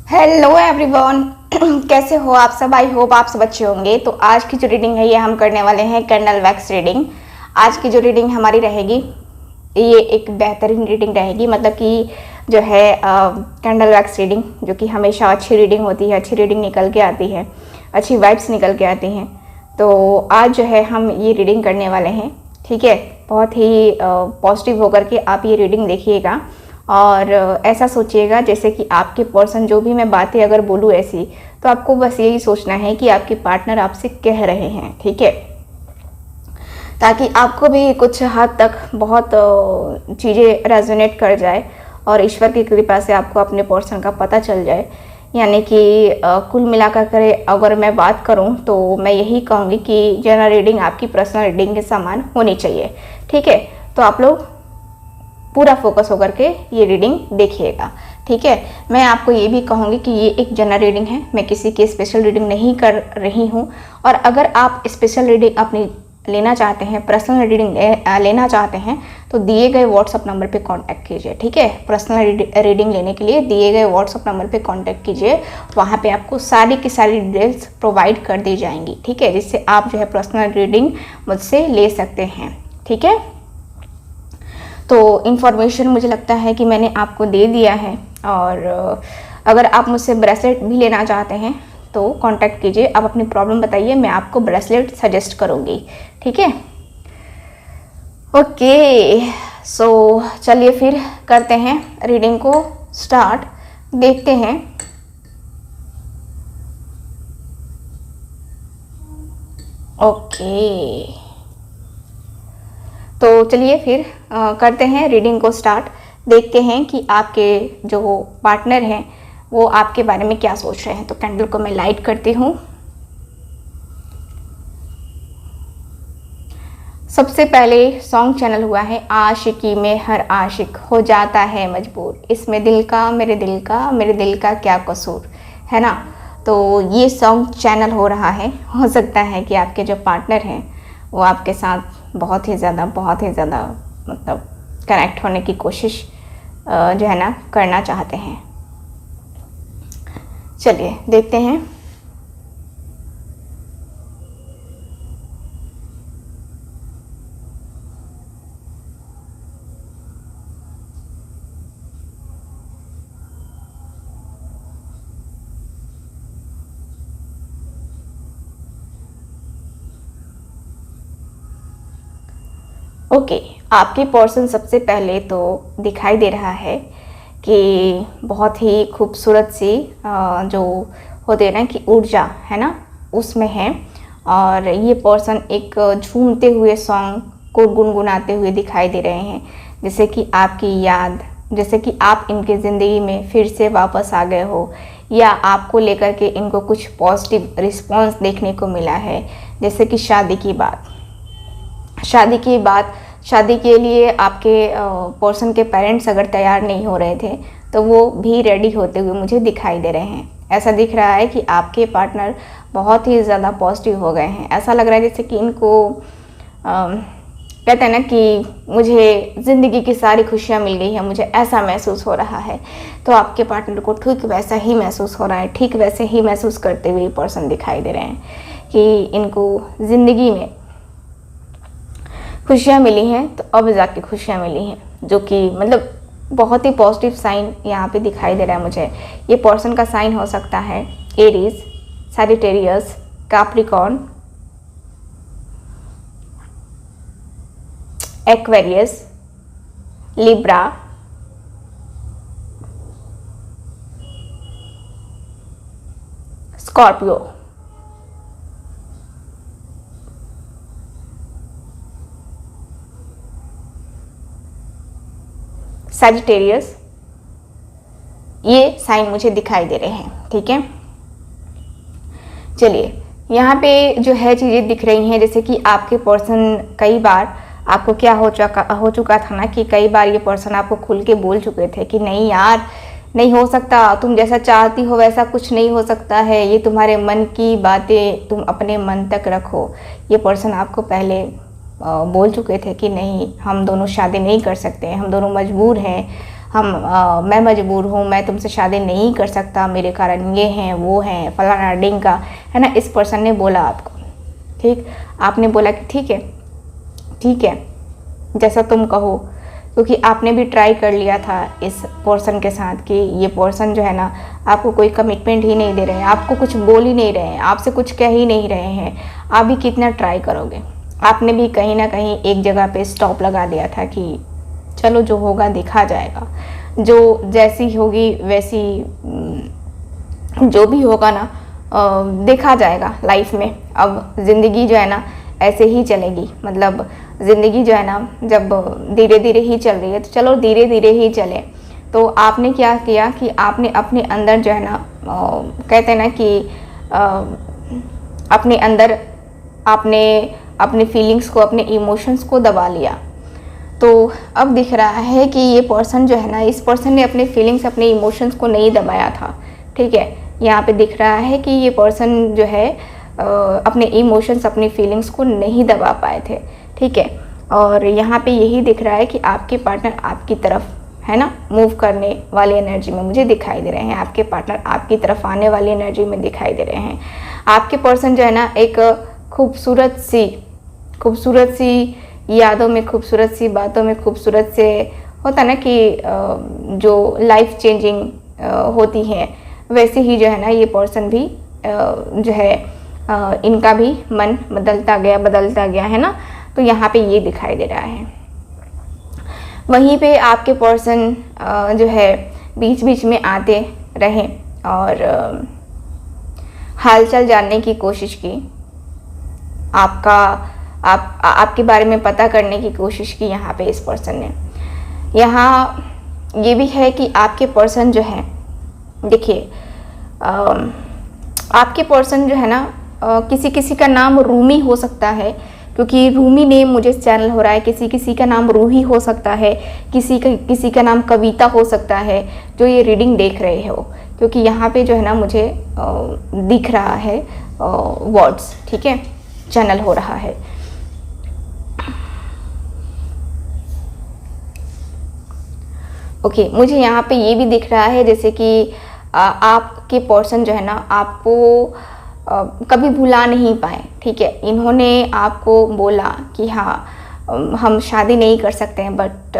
Hello everyone. कैसे हो आप सब? आई होप आप सब अच्छे होंगे। तो आज की जो रीडिंग है ये हम करने वाले हैं कैंडल वैक्स रीडिंग। आज की जो रीडिंग हमारी रहेगी ये एक बेहतरीन रीडिंग रहेगी, मतलब कि जो है कैंडल वैक्स रीडिंग जो कि हमेशा अच्छी रीडिंग होती है, अच्छी रीडिंग निकल के आती है, अच्छी वाइब्स निकल के आती हैं। तो आज जो है हम ये रीडिंग करने वाले हैं, ठीक है। बहुत ही पॉजिटिव होकर के आप ये रीडिंग देखिएगा और ऐसा सोचिएगा जैसे कि आपके पर्सन, जो भी मैं बातें अगर बोलूँ ऐसी, तो आपको बस यही सोचना है कि आपके पार्टनर आपसे कह रहे हैं, ठीक है, ताकि आपको भी कुछ हद तक बहुत चीज़ें रेजोनेट कर जाए और ईश्वर की कृपा से आपको अपने पर्सन का पता चल जाए। यानी कि कुल मिलाकर अगर मैं बात करूं तो मैं यही कहूँगी कि जनरल रीडिंग आपकी पर्सनल रीडिंग के समान होनी चाहिए, ठीक है। तो आप लोग पूरा फोकस होकर के ये रीडिंग देखिएगा, ठीक है। मैं आपको ये भी कहूँगी कि ये एक जनरल रीडिंग है, मैं किसी की स्पेशल रीडिंग नहीं कर रही हूँ। और अगर आप स्पेशल रीडिंग अपनी लेना चाहते हैं, पर्सनल रीडिंग लेना चाहते हैं, तो दिए गए व्हाट्सअप नंबर पे कांटेक्ट कीजिए, ठीक है। पर्सनल रीडिंग लेने के लिए दिए गए व्हाट्सअप नंबर पे कांटेक्ट कीजिए, वहाँ पे आपको सारी की सारी डिटेल्स प्रोवाइड कर दी जाएंगी, ठीक है, जिससे आप जो है पर्सनल रीडिंग मुझसे ले सकते हैं, ठीक है। तो इन्फॉर्मेशन मुझे लगता है कि मैंने आपको दे दिया है। और अगर आप मुझसे ब्रेसलेट भी लेना चाहते हैं तो कांटेक्ट कीजिए, आप अपनी प्रॉब्लम बताइए, मैं आपको ब्रेसलेट सजेस्ट करूँगी, ठीक है। ओके, सो चलिए फिर करते हैं रीडिंग को स्टार्ट, देखते हैं। ओके, तो चलिए फिर करते हैं रीडिंग को स्टार्ट, देखते हैं कि आपके जो पार्टनर हैं वो आपके बारे में क्या सोच रहे हैं। तो कैंडल को मैं लाइट करती हूँ। सबसे पहले सॉन्ग चैनल हुआ है आशिकी में हर आशिक हो जाता है मजबूर, इसमें दिल का मेरे दिल का क्या कसूर, है ना। तो ये सॉन्ग चैनल हो रहा है। हो सकता है कि आपके जो पार्टनर हैं वो आपके साथ बहुत ही ज़्यादा मतलब कनेक्ट होने की कोशिश जो है ना करना चाहते हैं। चलिए देखते हैं। ओके, आपके पर्सन सबसे पहले तो दिखाई दे रहा है कि बहुत ही खूबसूरत सी जो होते हैं ना कि ऊर्जा है ना उसमें है। और ये पर्सन एक झूमते हुए सॉन्ग को गुनगुनाते हुए दिखाई दे रहे हैं, जैसे कि आपकी याद, जैसे कि आप इनके ज़िंदगी में फिर से वापस आ गए हो, या आपको लेकर के इनको कुछ पॉजिटिव रिस्पॉन्स देखने को मिला है। जैसे कि शादी की बात, शादी के लिए आपके पर्सन के पेरेंट्स अगर तैयार नहीं हो रहे थे तो वो भी रेडी होते हुए मुझे दिखाई दे रहे हैं। ऐसा दिख रहा है कि आपके पार्टनर बहुत ही ज़्यादा पॉजिटिव हो गए हैं। ऐसा लग रहा है जैसे कि इनको कहते हैं ना कि मुझे ज़िंदगी की सारी खुशियाँ मिल गई हैं, मुझे ऐसा महसूस हो रहा है। तो आपके पार्टनर को ठीक वैसा ही महसूस हो रहा है, ठीक वैसे ही महसूस करते हुए पर्सन दिखाई दे रहे हैं कि इनको ज़िंदगी में खुशियाँ मिली हैं। तो अब जाके खुशियाँ मिली हैं, जो कि मतलब बहुत ही पॉजिटिव साइन यहाँ पे दिखाई दे रहा है मुझे। ये पर्सन का साइन हो सकता है Aries, Sagittarius, Capricorn, Aquarius, Libra, Scorpio, Sagittarius, ये साइन मुझे दिखाई दे रहे हैं, ठीक है। चलिए यहाँ पे जो है चीज़ें दिख रही हैं, जैसे कि आपके पर्सन कई बार आपको क्या हो चुका था ना कि कई बार ये पर्सन आपको खुल के बोल चुके थे कि नहीं यार, नहीं हो सकता, तुम जैसा चाहती हो वैसा कुछ नहीं हो सकता है, ये तुम्हारे मन की बातें तुम अपने मन तक रखो। ये पर्सन आपको पहले बोल चुके थे कि नहीं, हम दोनों शादी नहीं कर सकते, हम दोनों मजबूर हैं, मैं मजबूर हूँ, मैं तुमसे शादी नहीं कर सकता, मेरे कारण ये हैं वो हैं फलाना ढिंका, है ना। इस पर्सन ने बोला आपको, ठीक, आपने बोला कि ठीक है जैसा तुम कहो, क्योंकि आपने भी ट्राई कर लिया था इस पर्सन के साथ कि ये पर्सन जो है ना आपको कोई कमिटमेंट ही नहीं दे रहे हैं, आपको कुछ बोल ही नहीं रहे हैं, आपसे कुछ कह ही नहीं रहे हैं, आप भी कितना ट्राई करोगे। आपने भी कहीं ना कहीं एक जगह पे स्टॉप लगा दिया था कि चलो जो होगा देखा जाएगा, जो जैसी होगी वैसी जो भी होगा ना देखा जाएगा लाइफ में। अब ज़िंदगी जो है ना ऐसे ही चलेगी, मतलब ज़िंदगी जो है ना जब धीरे धीरे ही चल रही है तो चलो धीरे धीरे ही चले। तो आपने क्या किया कि आपने अपने अंदर जो है ना कहते हैं ना कि अपने अंदर आपने अपने फीलिंग्स को, अपने इमोशंस को दबा लिया। तो अब दिख रहा है कि ये पर्सन जो है ना, इस पर्सन ने अपने फीलिंग्स, अपने इमोशंस को नहीं दबाया था, ठीक है। यहाँ पे दिख रहा है कि ये पर्सन जो है अपने इमोशंस, अपनी फीलिंग्स को नहीं दबा पाए थे, ठीक है। और यहाँ पे यही दिख रहा है कि आपके पार्टनर आपकी तरफ, है ना, मूव करने वाली एनर्जी में मुझे दिखाई दे रहे हैं। आपके पार्टनर आपकी तरफ आने वाली एनर्जी में दिखाई दे रहे हैं। आपके पर्सन जो है ना एक खूबसूरत सी यादों में, खूबसूरत सी बातों में, खूबसूरत से होता ना कि जो लाइफ चेंजिंग होती है, वैसे ही जो है ना ये पर्सन भी जो है इनका भी मन बदलता गया, है ना। तो यहाँ पे ये दिखाई दे रहा है। वहीं पे आपके पर्सन जो है बीच बीच में आते रहे और हालचाल जानने की कोशिश की, आपके बारे में पता करने की कोशिश की यहाँ पे इस पर्सन ने। यहाँ ये भी है कि आपके पर्सन जो है, देखिए आपके पर्सन जो है ना किसी का नाम रूमी हो सकता है, क्योंकि रूमी नेम मुझे चैनल हो रहा है। किसी का नाम रूही हो सकता है, किसी का नाम कविता हो सकता है, जो ये रीडिंग देख रहे हो, क्योंकि यहाँ पे जो है ना मुझे दिख रहा है वर्ड्स, ठीक है, चैनल हो रहा है। ओके, मुझे यहाँ पे ये भी दिख रहा है जैसे कि आपके पर्सन जो है ना आपको कभी भुला नहीं पाए, ठीक है। इन्होंने आपको बोला कि हाँ हम शादी नहीं कर सकते हैं, बट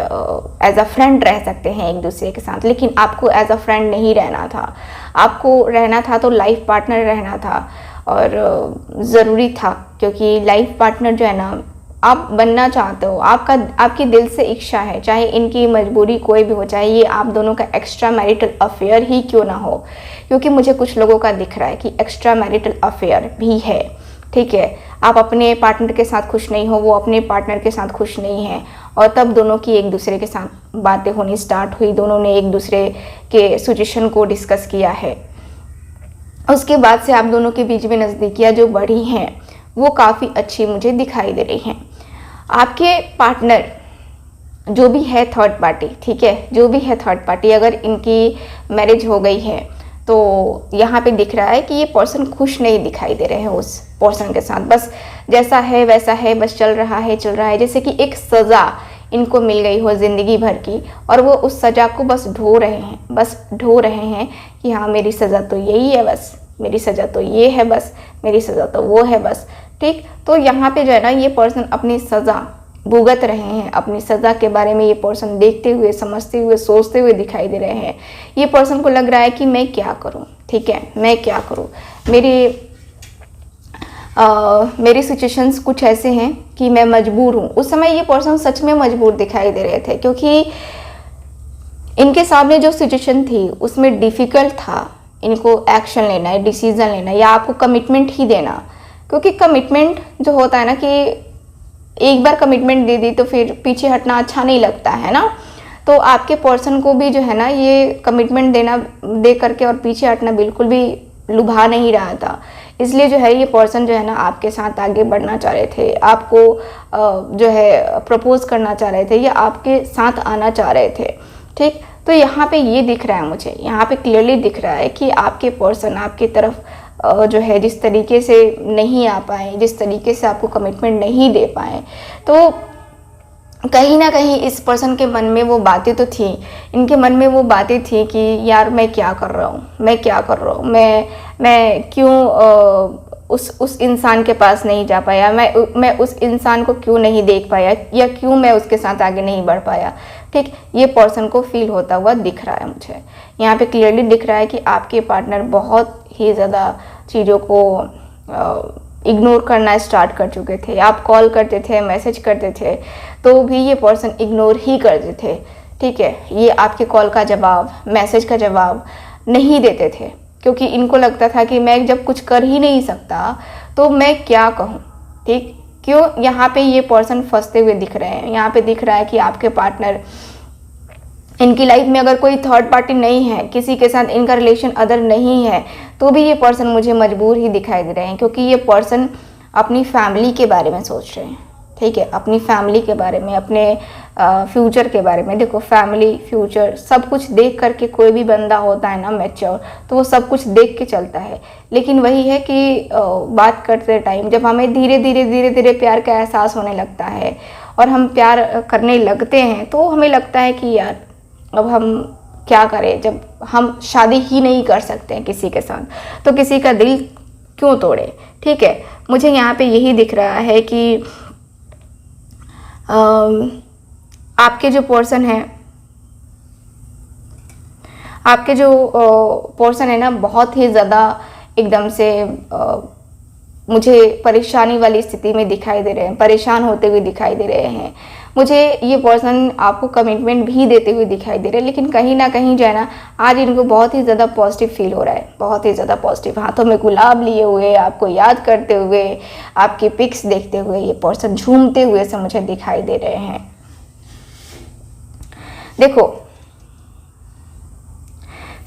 एज अ फ्रेंड रह सकते हैं एक दूसरे के साथ, लेकिन आपको एज अ फ्रेंड नहीं रहना था, आपको रहना था तो लाइफ पार्टनर रहना था। और ज़रूरी था, क्योंकि लाइफ पार्टनर जो है ना आप बनना चाहते हो, आपकी दिल से इच्छा है, चाहे इनकी मजबूरी कोई भी हो, चाहे ये आप दोनों का एक्स्ट्रा मैरिटल अफेयर ही क्यों ना हो, क्योंकि मुझे कुछ लोगों का दिख रहा है कि एक्स्ट्रा मैरिटल अफेयर भी है, ठीक है। आप अपने पार्टनर के साथ खुश नहीं हो, वो अपने पार्टनर के साथ खुश नहीं है, और तब दोनों की एक दूसरे के साथ बातें होनी स्टार्ट हुई, दोनों ने एक दूसरे के सिचुएशन को डिस्कस किया है। उसके बाद से आप दोनों के बीच में नज़दीकियाँ जो बढ़ी हैं वो काफ़ी अच्छी मुझे दिखाई दे रही हैं। आपके पार्टनर जो भी है थर्ड पार्टी, ठीक है, जो भी है थर्ड पार्टी, अगर इनकी मैरिज हो गई है तो यहाँ पे दिख रहा है कि ये पर्सन खुश नहीं दिखाई दे रहे हैं उस पर्सन के साथ। बस जैसा है वैसा है, बस चल रहा है, जैसे कि एक सज़ा इनको मिल गई हो ज़िंदगी भर की, और वो उस सज़ा को बस ढो रहे हैं कि हाँ मेरी सज़ा तो यही है, बस मेरी सज़ा तो ये है, बस मेरी सज़ा तो वो है, बस, ठीक। तो यहाँ पे जो है ना ये पर्सन अपनी सज़ा भुगत रहे हैं, अपनी सज़ा के बारे में ये पर्सन देखते हुए, समझते हुए, सोचते हुए दिखाई दे रहे हैं। ये पर्सन को लग रहा है कि मैं क्या करूँ, ठीक है, मैं क्या करूँ, मेरी सिचुएशंस कुछ ऐसे हैं कि मैं मजबूर हूँ। उस समय ये पर्सन सच में मजबूर दिखाई दे रहे थे, क्योंकि इनके सामने जो सिचुएशन थी उसमें डिफ़िकल्ट था इनको एक्शन लेना है, डिसीज़न लेना, या आपको कमिटमेंट ही देना। क्योंकि कमिटमेंट जो होता है ना कि एक बार कमिटमेंट दे दी तो फिर पीछे हटना अच्छा नहीं लगता है ना। तो आपके पर्सन को भी जो है ना ये कमिटमेंट दे करके और पीछे हटना बिल्कुल भी लुभा नहीं रहा था। इसलिए जो है ये पर्सन जो है ना आपके साथ आगे बढ़ना चाह रहे थे, आपको जो है प्रपोज करना चाह रहे थे, या आपके साथ आना चाह रहे थे, ठीक। तो यहाँ पे ये दिख रहा है, मुझे यहाँ पे क्लियरली दिख रहा है कि आपके पर्सन आपकी तरफ जो है जिस तरीके से नहीं आ पाए, जिस तरीके से आपको कमिटमेंट नहीं दे पाए, तो कहीं ना कहीं इस पर्सन के मन में वो बातें तो थी, इनके मन में वो बातें थी कि यार मैं क्या कर रहा हूँ, मैं क्या कर रहा हूँ, मैं क्यों उस इंसान के पास नहीं जा पाया, मैं उस इंसान को क्यों नहीं देख पाया, या क्यों मैं उसके साथ आगे नहीं बढ़ पाया। ठीक, ये पर्सन को फील होता हुआ दिख रहा है मुझे। यहाँ पे क्लियरली दिख रहा है कि आपके पार्टनर बहुत ही ज़्यादा चीज़ों को इग्नोर करना स्टार्ट कर चुके थे। आप कॉल करते थे, मैसेज करते थे, तो भी ये पर्सन इग्नोर ही करते थे। ठीक है, ये आपके कॉल का जवाब, मैसेज का जवाब नहीं देते थे, क्योंकि इनको लगता था कि मैं जब कुछ कर ही नहीं सकता तो मैं क्या कहूँ। ठीक, क्यों यहाँ पे ये पर्सन फंसते हुए दिख रहे हैं। यहाँ पे दिख रहा है कि आपके पार्टनर, इनकी लाइफ में अगर कोई थर्ड पार्टी नहीं है, किसी के साथ इनका रिलेशन अदर नहीं है, तो भी ये पर्सन मुझे मजबूर ही दिखाई दे रहे हैं, क्योंकि ये पर्सन अपनी फैमिली के बारे में सोच रहे हैं। ठीक है, अपनी फैमिली के बारे में, अपने फ्यूचर के बारे में। देखो, फैमिली, फ्यूचर सब कुछ देख करके कोई भी बंदा होता है ना मैच्योर, तो वो सब कुछ देख के चलता है। लेकिन वही है कि बात करते टाइम जब हमें धीरे धीरे प्यार का एहसास होने लगता है और हम प्यार करने लगते हैं, तो हमें लगता है कि यार अब हम क्या करें, जब हम शादी ही नहीं कर सकते हैं किसी के साथ, तो किसी का दिल क्यों तोड़े। ठीक है, मुझे यहाँ पे यही दिख रहा है कि आपके जो पर्सन है, आपके जो पर्सन है ना, बहुत ही ज़्यादा एकदम से मुझे परेशानी वाली स्थिति में दिखाई दे रहे हैं, परेशान होते हुए दिखाई दे रहे हैं। मुझे ये पर्सन आपको कमिटमेंट भी देते हुए दिखाई दे रहे हैं, लेकिन कहीं ना कहीं जो है ना, आज इनको बहुत ही ज़्यादा पॉजिटिव फील हो रहा है, बहुत ही ज़्यादा पॉजिटिव। हाथों में गुलाब लिए हुए, आपको याद करते हुए, आपकी पिक्स देखते हुए ये पर्सन झूमते हुए से मुझे दिखाई दे रहे हैं। देखो,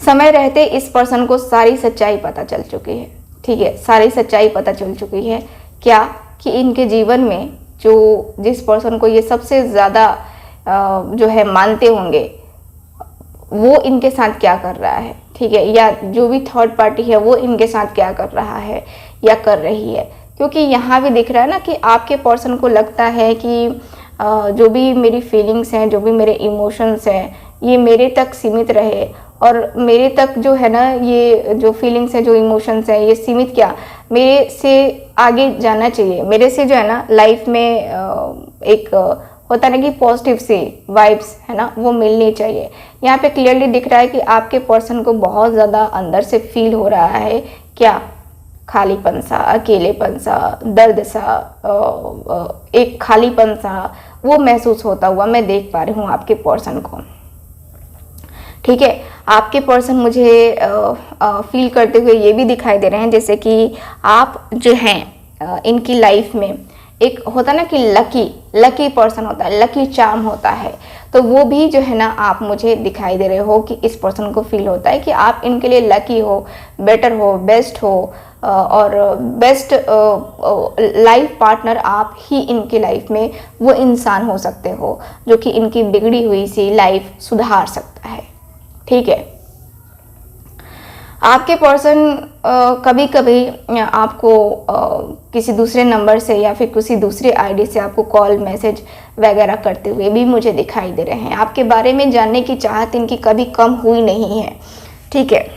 समय रहते इस पर्सन को सारी सच्चाई पता चल चुकी है। ठीक है, सारी सच्चाई पता चल चुकी है। क्या कि इनके जीवन में जो जिस पर्सन को ये सबसे ज़्यादा जो है मानते होंगे, वो इनके साथ क्या कर रहा है। ठीक है, या जो भी थर्ड पार्टी है वो इनके साथ क्या कर रहा है या कर रही है। क्योंकि यहाँ भी दिख रहा है ना कि आपके पर्सन को लगता है कि जो भी मेरी फीलिंग्स हैं, जो भी मेरे इमोशंस हैं, ये मेरे तक सीमित रहे, और मेरे तक जो है ना, ये जो फीलिंग्स है, जो इमोशंस है, ये सीमित क्या, मेरे से आगे जाना चाहिए। मेरे से जो है ना लाइफ में एक होता है ना कि पॉजिटिव सी वाइब्स है ना, वो मिलनी चाहिए। यहाँ पे क्लियरली दिख रहा है कि आपके पर्सन को बहुत ज़्यादा अंदर से फील हो रहा है क्या, खालीपन सा, अकेलेपन सा, दर्द सा, एक खालीपन सा वो महसूस होता हुआ मैं देख पा रही हूँ आपके पर्सन को। ठीक है, आपके पर्सन मुझे फील करते हुए ये भी दिखाई दे रहे हैं जैसे कि आप जो हैं इनकी लाइफ में एक होता ना कि लकी पर्सन होता है, लकी चार्म होता है, तो वो भी जो है ना आप मुझे दिखाई दे रहे हो कि इस पर्सन को फील होता है कि आप इनके लिए लकी हो, बेटर हो, बेस्ट हो, और बेस्ट लाइफ पार्टनर आप ही इनकी लाइफ में वो इंसान हो सकते हो जो कि इनकी बिगड़ी हुई सी लाइफ सुधार सकता है। ठीक है, आपके पर्सन कभी कभी आपको किसी दूसरे नंबर से या फिर किसी दूसरे आईडी से आपको कॉल, मैसेज वगैरह करते हुए भी मुझे दिखाई दे रहे हैं। आपके बारे में जानने की चाहत इनकी कभी कम हुई नहीं है। ठीक है,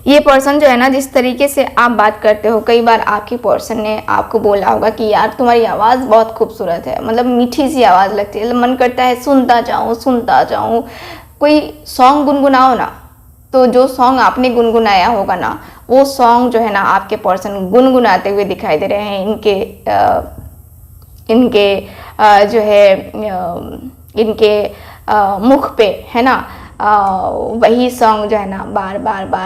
ये पर्सन जो है ना, जिस तरीके से आप बात करते हो, कई बार आपकी पर्सन ने आपको बोला होगा कि यार तुम्हारी आवाज़ बहुत खूबसूरत है, मतलब मीठी सी आवाज़ लगती है, मन करता है सुनता जाऊँ। कोई सॉन्ग गुनगुनाओ ना, तो जो सॉन्ग आपने गुनगुनाया होगा ना, वो सॉन्ग जो है ना आपके पर्सन गुनगुनाते हुए दिखाई दे रहे हैं। इनके जो है इनके मुख पे है ना वही सॉन्ग जो है ना बार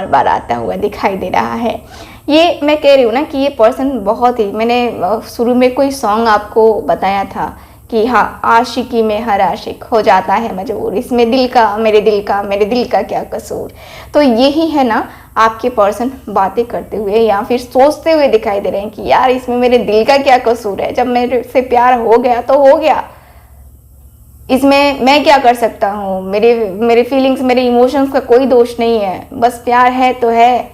बार आता हुआ दिखाई दे रहा है। ये मैं कह रही हूँ ना कि ये पर्सन बहुत ही, मैंने शुरू में कोई सॉन्ग आपको बताया था कि हाँ, आशिकी में हर आशिक हो जाता है मजबूर, इसमें मेरे दिल का क्या कसूर। तो यही है ना, आपके पर्सन बातें करते हुए या फिर सोचते हुए दिखाई दे रहे हैं कि यार इसमें मेरे दिल का क्या कसूर है, जब मेरे से प्यार हो गया तो हो गया, इसमें मैं क्या कर सकता हूँ, मेरे फीलिंग्स, मेरे इमोशंस का कोई दोष नहीं है, बस प्यार है तो है,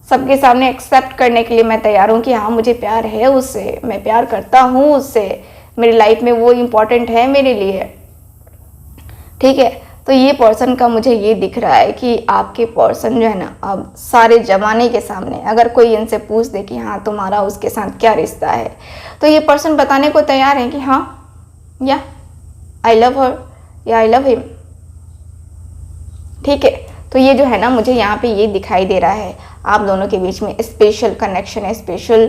सबके सामने एक्सेप्ट करने के लिए मैं तैयार हूँ कि हाँ मुझे प्यार है उससे, मैं प्यार करता हूँ उससे, मेरी लाइफ में वो इम्पोर्टेंट है मेरे लिए। ठीक है, तो ये पर्सन का मुझे ये दिख रहा है कि आपके पर्सन जो है ना, अब सारे जमाने के सामने अगर कोई इनसे पूछ दे कि हाँ तुम्हारा उसके साथ क्या रिश्ता है, तो ये पर्सन बताने को तैयार है कि हाँ या आई लव हर या आई लव हिम। ठीक है, तो ये जो है ना मुझे यहाँ पे ये दिखाई दे रहा है आप दोनों के बीच में स्पेशल कनेक्शन है, स्पेशल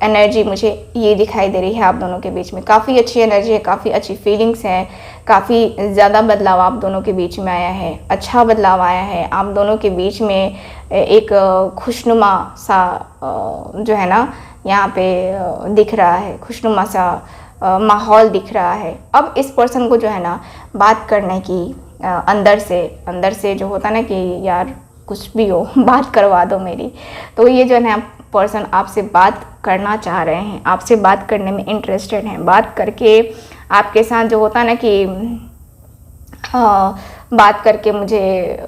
एनर्जी मुझे ये दिखाई दे रही है आप दोनों के बीच में। काफ़ी अच्छी एनर्जी है, काफ़ी अच्छी फीलिंग्स हैं, काफ़ी ज़्यादा बदलाव आप दोनों के बीच में आया है, अच्छा बदलाव आया है आप दोनों के बीच में। एक खुशनुमा सा जो है ना यहाँ पे दिख रहा है, खुशनुमा सा माहौल दिख रहा है। अब इस पर्सन को जो है ना बात करने की अंदर से जो होता ना कि यार कुछ भी हो बात करवा दो मेरी, तो ये जो है ना पर्सन आपसे बात करना चाह रहे हैं, आपसे बात करने में इंटरेस्टेड हैं। बात करके आपके साथ जो होता ना कि बात करके मुझे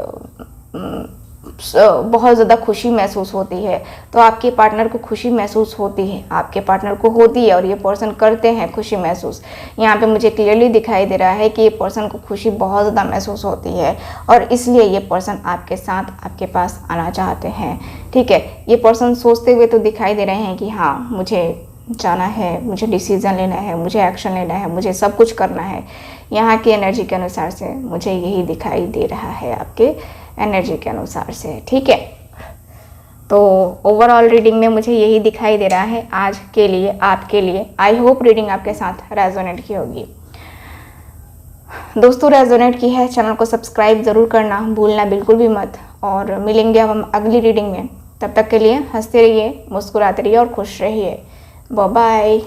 बहुत ज़्यादा खुशी महसूस होती है। तो आपके पार्टनर को खुशी महसूस होती है, आपके पार्टनर को होती है, और ये पर्सन करते हैं खुशी महसूस। यहाँ पे मुझे क्लियरली दिखाई दे रहा है कि ये पर्सन को खुशी बहुत ज़्यादा महसूस होती है और इसलिए ये पर्सन आपके साथ आपके पास आना चाहते हैं। ठीक है, ये पर्सन सोचते हुए तो दिखाई दे रहे हैं कि हाँ मुझे जाना है, मुझे डिसीज़न लेना है, मुझे एक्शन लेना है, मुझे सब कुछ करना है। यहाँ की एनर्जी के अनुसार से मुझे यही दिखाई दे रहा है आपके एनर्जी के अनुसार से। ठीक है, तो ओवरऑल रीडिंग में मुझे यही दिखाई दे रहा है आज के लिए, आपके लिए। आई होप रीडिंग आपके साथ रेजोनेट की होगी। दोस्तों रेजोनेट की है, चैनल को सब्सक्राइब ज़रूर करना भूलना बिल्कुल भी मत, और मिलेंगे अब हम अगली रीडिंग में। तब तक के लिए हंसते रहिए, मुस्कुराते रहिए और खुश रहिए। Bye bye.